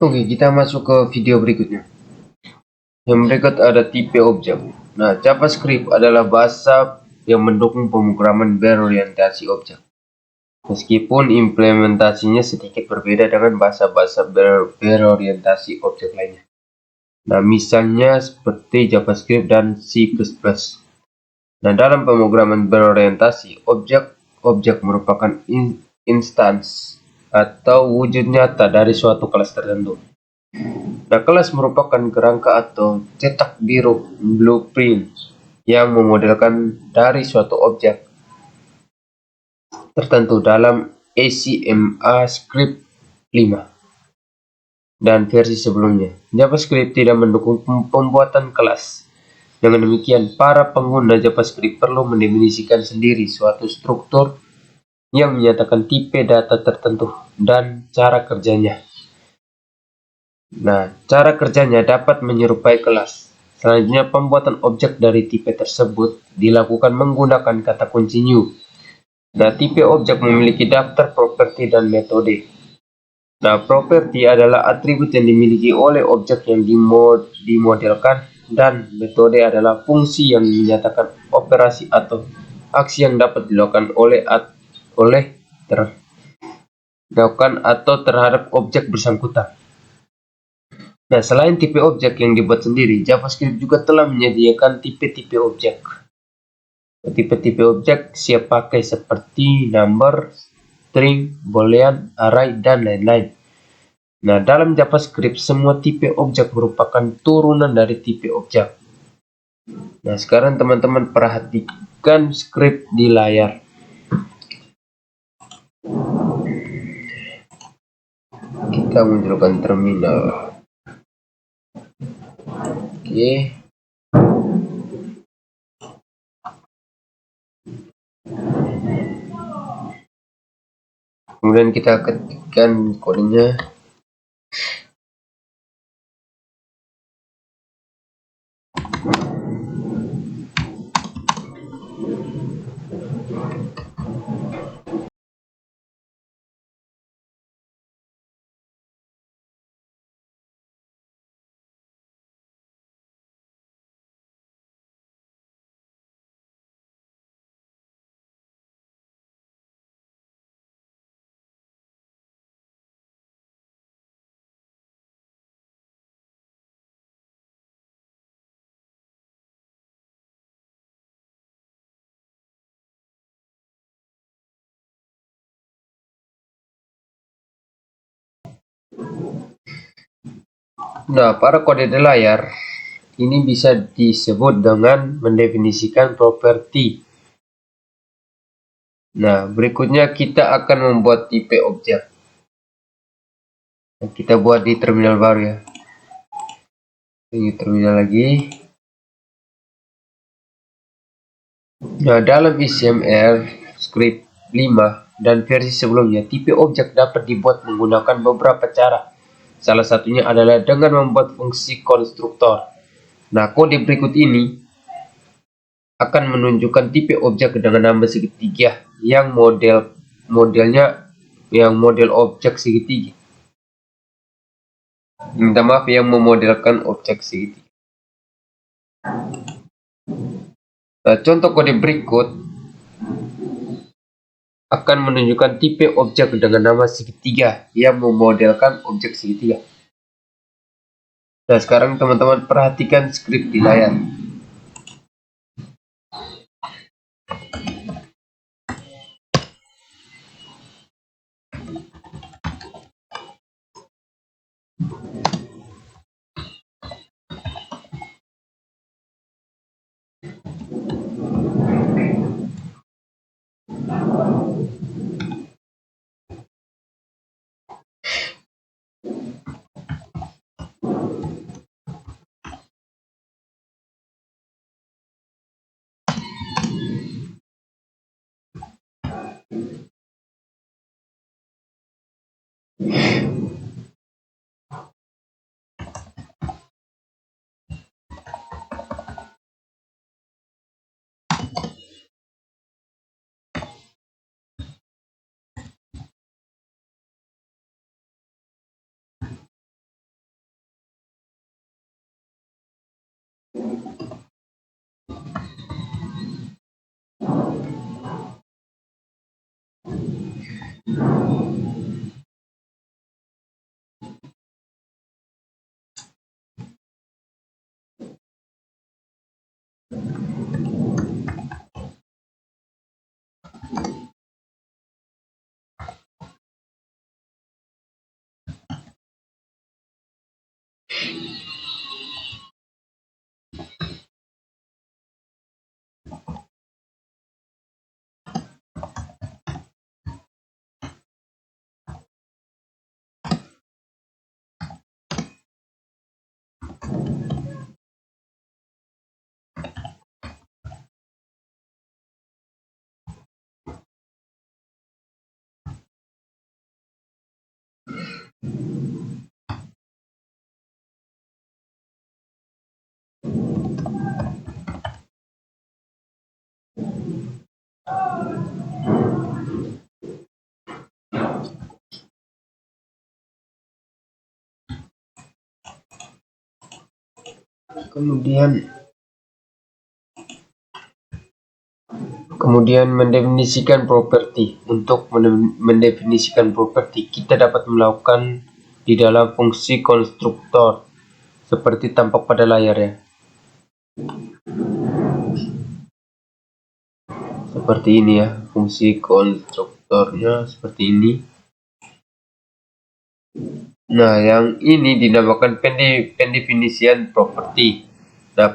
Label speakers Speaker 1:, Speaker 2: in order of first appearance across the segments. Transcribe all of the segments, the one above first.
Speaker 1: Oke, kita masuk ke video berikutnya. Yang berikut ada tipe objek. Nah, JavaScript adalah bahasa yang mendukung pemrograman berorientasi objek. Meskipun implementasinya sedikit berbeda dengan bahasa-bahasa berorientasi objek lainnya. Nah, misalnya seperti JavaScript dan C++. Nah, dalam pemrograman berorientasi objek merupakan instance atau wujud nyata dari suatu kelas tertentu. Nah, kelas merupakan kerangka atau cetak biru blueprint yang memodelkan dari suatu objek tertentu dalam ECMAScript 5 dan versi sebelumnya. JavaScript tidak mendukung pembuatan kelas. Dengan demikian, para pengguna JavaScript perlu mendefinisikan sendiri suatu struktur yang menyatakan tipe data tertentu dan cara kerjanya. Nah, cara kerjanya dapat menyerupai kelas. Selanjutnya, pembuatan objek dari tipe tersebut dilakukan menggunakan kata kunci new. Nah, tipe objek memiliki daftar properti dan metode. Nah, properti adalah atribut yang dimiliki oleh objek yang dimodelkan, dan metode adalah fungsi yang menyatakan operasi atau aksi yang dapat dilakukan terhadap objek bersangkutan. Nah, selain tipe objek yang dibuat sendiri, JavaScript juga telah menyediakan tipe-tipe objek. Tipe-tipe objek siap pakai seperti number, string, boolean, array, dan lain-lain. Nah, dalam JavaScript, semua tipe objek merupakan turunan dari tipe objek. Nah, sekarang teman-teman perhatikan script di layar. Kita munculkan terminal. Oke. Kemudian kita ketikkan kodenya. Nah, pada kode di layar ini bisa disebut dengan mendefinisikan properti. Nah, berikutnya kita akan membuat tipe objek. Nah, kita buat di terminal baru ya. Ini terminal lagi. Nah, dalam XML script 5 dan versi sebelumnya, tipe objek dapat dibuat menggunakan beberapa cara. Salah satunya adalah dengan membuat fungsi konstruktor. Nah, kode berikut ini akan menunjukkan tipe objek dengan nama segitiga yang model objek segitiga. Minta maaf, yang memodelkan objek segitiga. Nah, contoh kode berikut akan menunjukkan tipe objek dengan nama segitiga yang memodelkan objek segitiga. Nah, sekarang teman-teman perhatikan script di layar. Kemudian mendefinisikan properti. Untuk mendefinisikan properti, kita dapat melakukan di dalam fungsi konstruktor seperti tampak pada layar ya. Seperti ini ya, fungsi konstruktornya seperti ini. Nah, yang ini dinamakan pendefinisian properti. Nah,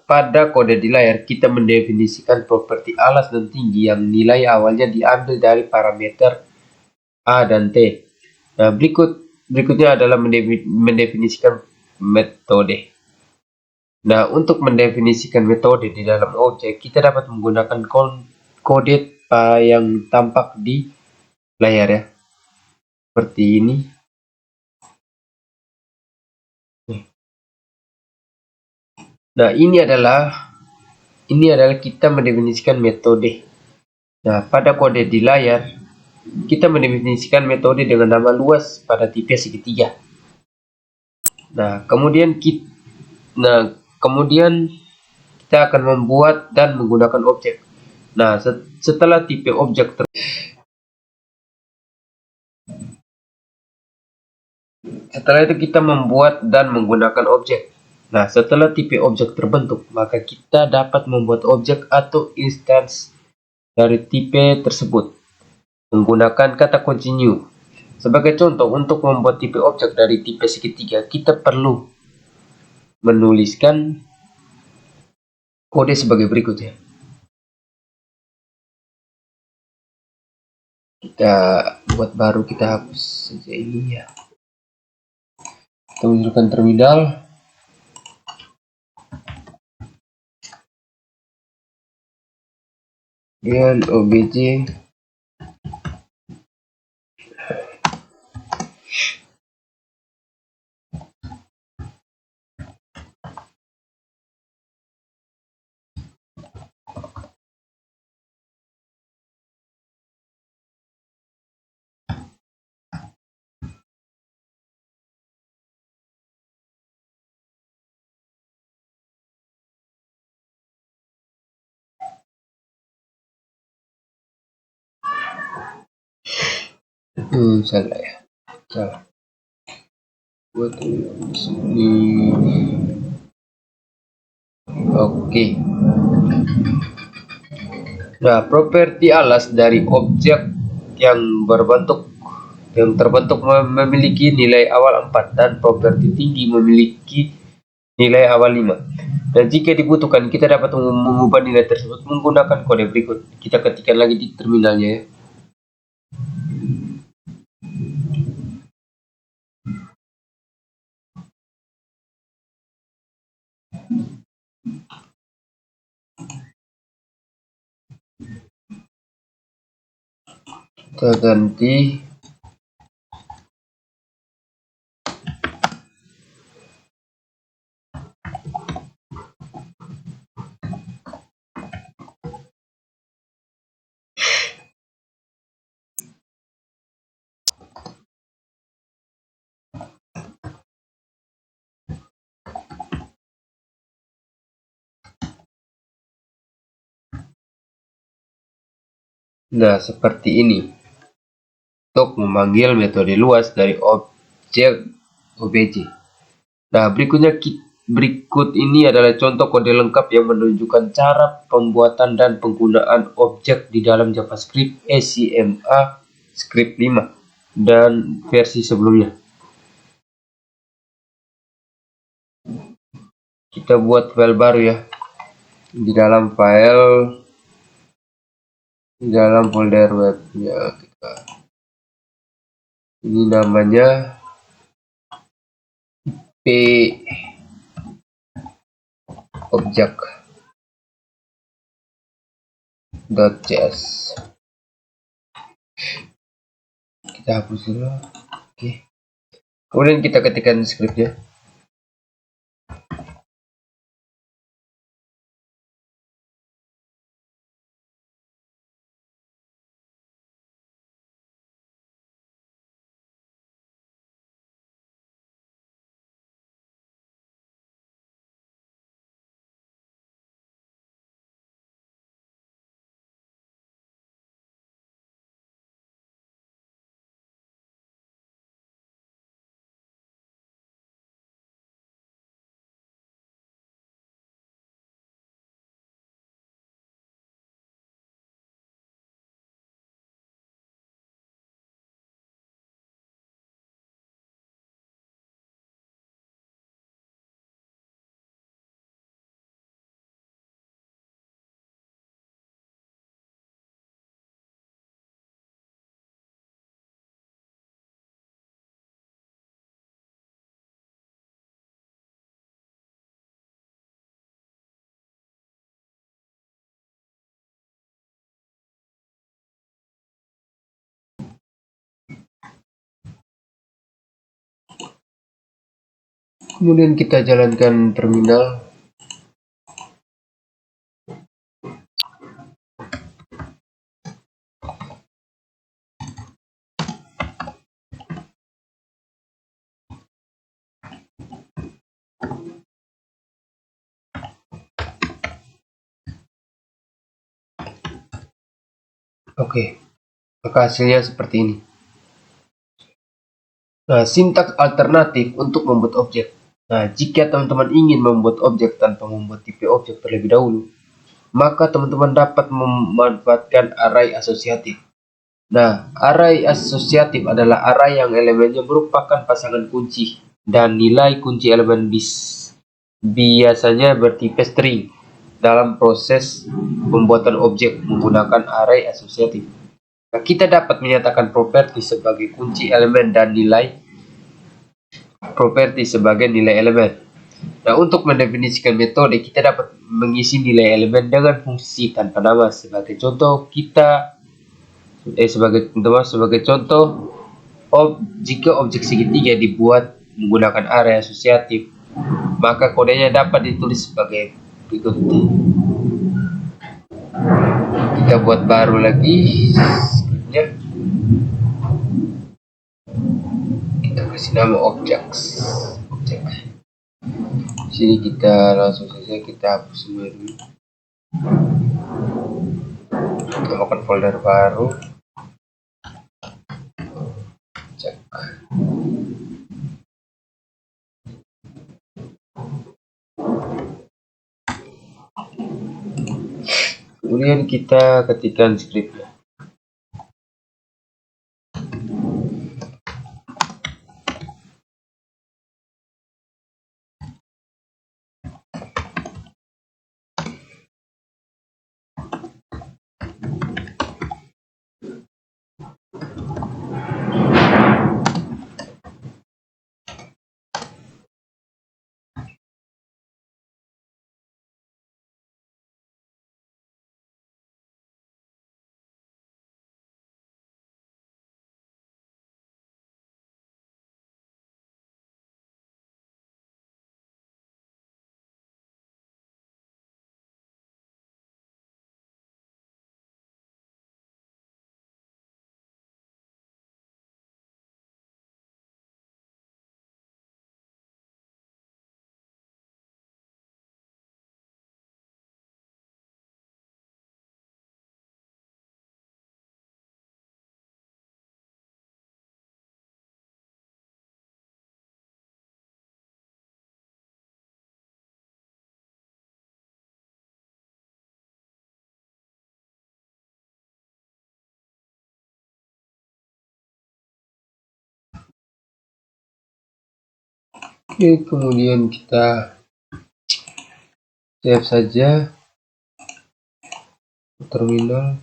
Speaker 1: pada kode di layar kita mendefinisikan properti alas dan tinggi yang nilai awalnya diambil dari parameter A dan T. Nah, berikutnya adalah mendefinisikan metode. Nah, untuk mendefinisikan metode di dalam objek, kita dapat menggunakan kode yang tampak di layar ya. Seperti ini. Nah, ini adalah kita mendefinisikan metode. Nah, pada kode di layar, kita mendefinisikan metode dengan nama luas pada tipe segitiga. Nah, kemudian kita akan membuat dan menggunakan objek. Nah, setelah tipe objek setelah itu kita membuat dan menggunakan objek. Nah, setelah tipe objek terbentuk, maka kita dapat membuat objek atau instance dari tipe tersebut menggunakan kata kunci new. Sebagai contoh, untuk membuat tipe objek dari tipe segitiga, kita perlu menuliskan kode sebagai berikut ya. Kita buat baru, kita hapus saja ini ya. Kita munculkan terminal. Kemudian obj salah ya, salah buat ini. Oke. Nah, properti alas dari objek yang terbentuk memiliki nilai awal 4 dan properti tinggi memiliki nilai awal 5. Dan jika dibutuhkan, kita dapat mengubah nilai tersebut menggunakan kode berikut. Kita ketikkan lagi di terminalnya ya. Kita ganti Nah, seperti ini. Untuk memanggil metode luas dari objek OBJ. Nah, berikut ini adalah contoh kode lengkap yang menunjukkan cara pembuatan dan penggunaan objek di dalam JavaScript ECMA Script 5 dan versi sebelumnya. Kita buat file baru ya. Di dalam folder webnya kita. Ini namanya p object.js. Kita hapus dulu. Oke. Kemudian kita ketikkan scriptnya. Kemudian kita jalankan terminal. Oke, maka hasilnya seperti ini. Nah, sintaks alternatif untuk membuat objek. Nah, jika teman-teman ingin membuat objek tanpa membuat tipe objek terlebih dahulu, maka teman-teman dapat memanfaatkan array asosiatif. Nah, array asosiatif adalah array yang elemennya merupakan pasangan kunci dan nilai kunci elemen biasanya bertipe string dalam proses pembuatan objek menggunakan array asosiatif. Nah, kita dapat menyatakan properti sebagai kunci elemen dan nilai properti sebagai nilai elemen. Nah, untuk mendefinisikan metode, kita dapat mengisi nilai elemen dengan fungsi tanpa nama. Sebagai contoh, sebagai contoh, jika objek segitiga dibuat menggunakan array asosiatif, maka kodenya dapat ditulis sebagai berikut. Kita buat baru lagi scriptnya. Kita kasih nama objek. Sini kita langsung saja kita hapus semua dulu. Tambahkan folder baru. Cek. Kemudian kita ketikkan scriptnya. Oke, kemudian kita save saja terminal.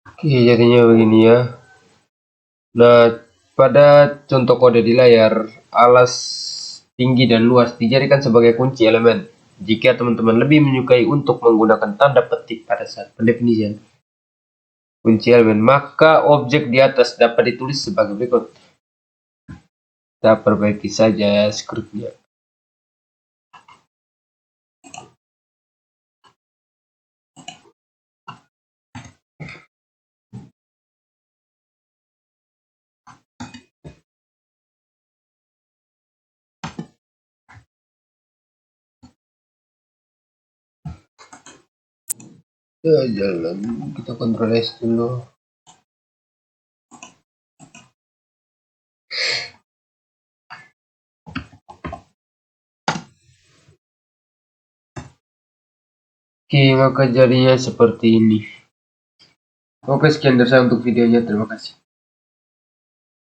Speaker 1: Oke, jadinya begini ya. Nah, pada contoh kode di layar, alas tinggi dan luas dijadikan sebagai kunci elemen. Jika teman-teman lebih menyukai untuk menggunakan tanda petik pada saat pendefinisian kunci elemen, maka objek di atas dapat ditulis sebagai berikut. Kita perbaiki saja skripnya. Jalan, kita kontrol S dulu. Oke, maka jadinya seperti ini. Oke, sekian dari saya untuk videonya. Terima kasih.